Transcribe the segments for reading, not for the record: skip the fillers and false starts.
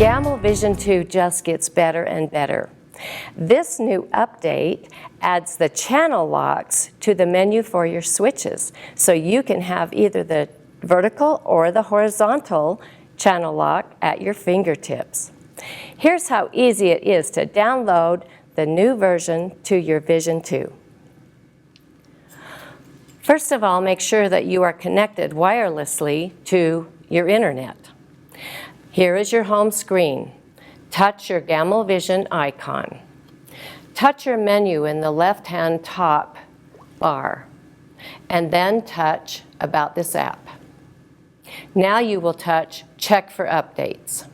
Gammill Vision 2 just gets better and better. This new update adds the channel locks to the menu for your switches, so you can have either the vertical or the horizontal channel lock at your fingertips. Here's how easy it is to download the new version to your Vision 2. First of all, make sure that you are connected wirelessly to your internet. Here is your home screen. Touch your Gammill Vision icon. Touch your menu in the left-hand top bar, and then touch About this app. Now you will touch Check for updates.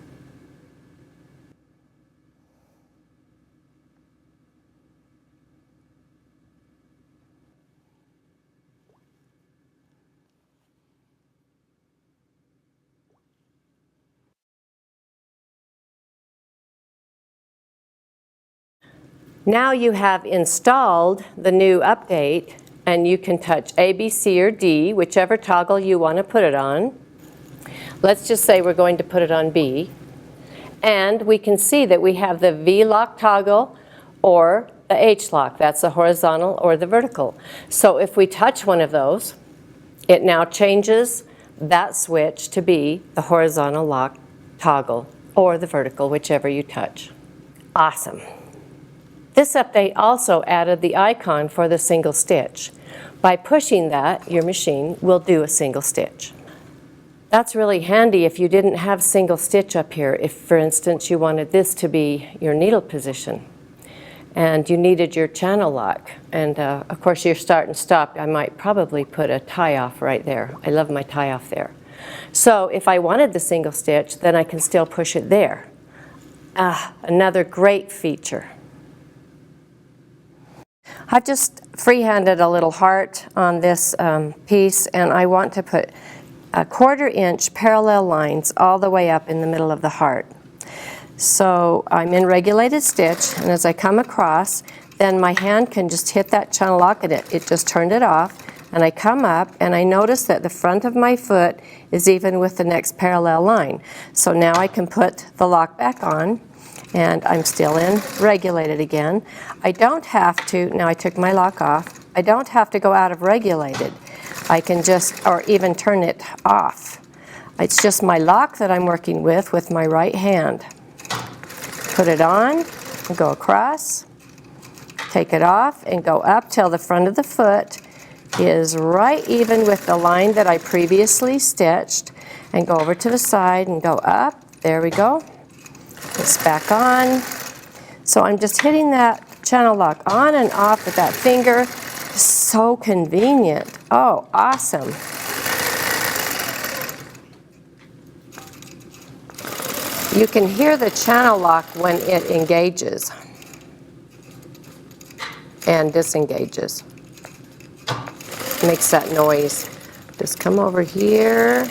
Now you have installed the new update, and you can touch A, B, C, or D, whichever toggle you want to put it on. Let's just say we're going to put it on B. And we can see that we have the V lock toggle or the H lock. That's the horizontal or the vertical. So if we touch one of those, it now changes that switch to be the horizontal lock toggle or the vertical, whichever you touch. Awesome. This update also added the icon for the single stitch. By pushing that, your machine will do a single stitch. That's really handy if you didn't have single stitch up here. If, for instance, you wanted this to be your needle position and you needed your channel lock. And of course, your start and stop, I might probably put a tie off right there. I love my tie off there. So if I wanted the single stitch, then I can still push it there. Another great feature. I've just freehanded a little heart on this piece, and I want to put 1/4 inch parallel lines all the way up in the middle of the heart. So I'm in regulated stitch, and as I come across, then my hand can just hit that channel lock, and it just turned it off, and I come up and I notice that the front of my foot is even with the next parallel line. So now I can put the lock back on, and I'm still in regulated again. I don't have to, now I took my lock off, I don't have to go out of regulated. I can just, or even turn it off. It's just my lock that I'm working with my right hand. Put it on, and go across, take it off, and go up till the front of the foot is right even with the line that I previously stitched, and go over to the side and go up. There we go. It's back on. So I'm just hitting that channel lock on and off with that finger. So convenient. Oh, awesome. You can hear the channel lock when it engages and disengages. It makes that noise. Just come over here.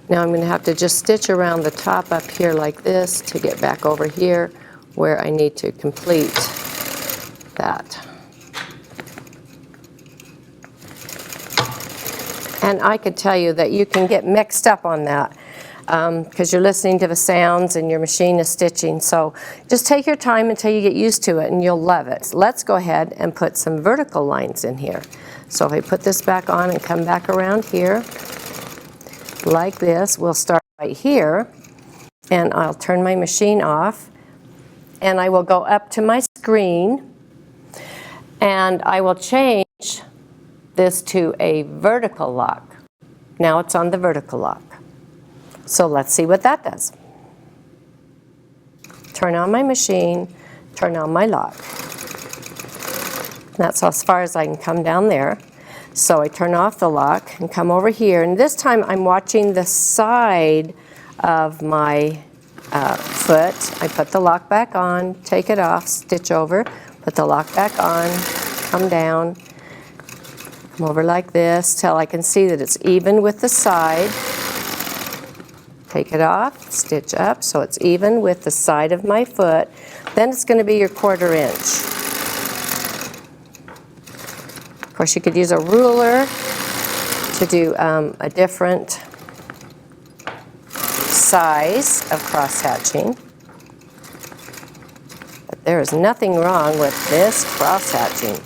Now I'm going to have to just stitch around the top up here like this to get back over here where I need to complete that. And I could tell you that you can get mixed up on that because you're listening to the sounds and your machine is stitching. So just take your time until you get used to it and you'll love it. Let's go ahead and put some vertical lines in here. So if I put this back on and come back around here, like this, we'll start right here, and I'll turn my machine off, and I will go up to my screen, and I will change this to a vertical lock. Now it's on the vertical lock. So let's see what that does. Turn on my machine, turn on my lock. That's as far as I can come down there. So I turn off the lock and come over here, and this time I'm watching the side of my foot. I put the lock back on, take it off, stitch over, put the lock back on, come down, come over like this till I can see that it's even with the side. Take it off, stitch up so it's even with the side of my foot. Then it's going to be your 1/4 inch. Of course, you could use a ruler to do a different size of cross hatching. But there is nothing wrong with this cross hatching.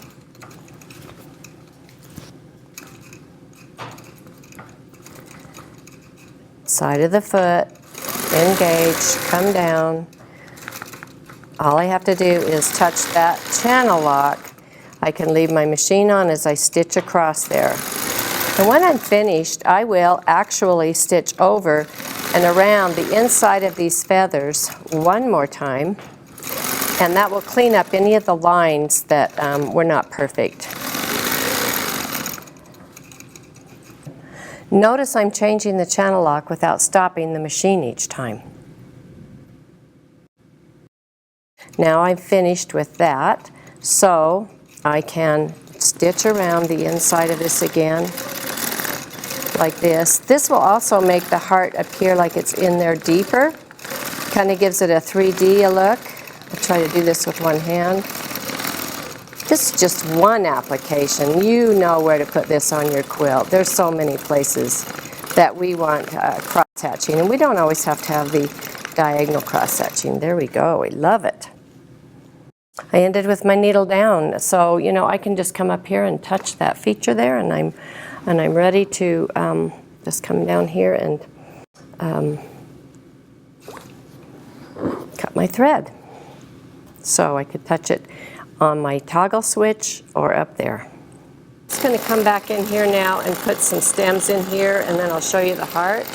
Side of the foot, engage, come down. All I have to do is touch that channel lock. I can leave my machine on as I stitch across there. And when I'm finished, I will actually stitch over and around the inside of these feathers one more time, and that will clean up any of the lines that were not perfect. Notice I'm changing the channel lock without stopping the machine each time. Now I'm finished with that, so I can stitch around the inside of this again like this. This will also make the heart appear like it's in there deeper. Kind of gives it a 3D look. I'll try to do this with one hand. This is just one application. You know where to put this on your quilt. There's so many places that we want cross hatching, and we don't always have to have the diagonal cross hatching. There we go. We love it. I ended with my needle down, so you know I can just come up here and touch that feature there, and I'm ready to just come down here and cut my thread. So I could touch it on my toggle switch or up there. I'm just going to come back in here now and put some stems in here, and then I'll show you the heart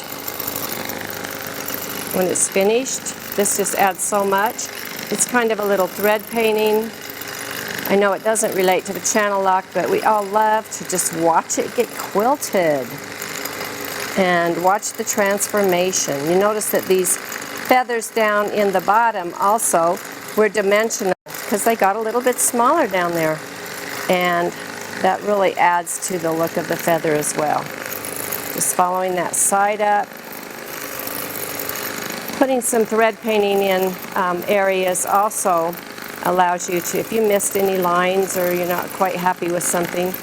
when it's finished. This just adds so much. It's kind of a little thread painting. I know it doesn't relate to the channel lock, but we all love to just watch it get quilted and watch the transformation. You notice that these feathers down in the bottom also were dimensional because they got a little bit smaller down there, and that really adds to the look of the feather as well. Just following that side up. Putting some thread painting in areas also allows you to, if you missed any lines or you're not quite happy with something,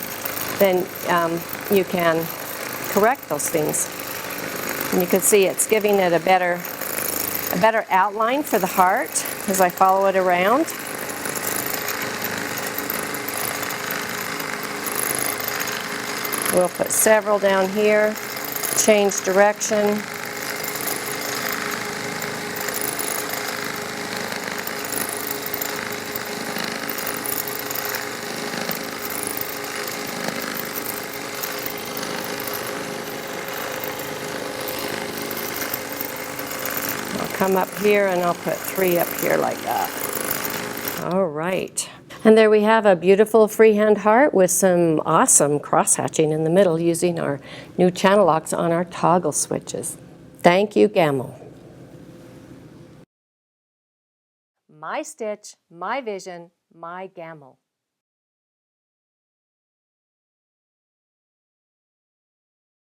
then you can correct those things. And you can see it's giving it a better outline for the heart as I follow it around. We'll put several down here, change direction. Come up here and I'll put 3 up here like that. All right. And there we have a beautiful freehand heart with some awesome cross hatching in the middle using our new channel locks on our toggle switches. Thank you, Gammill. My stitch, my vision, my Gammill.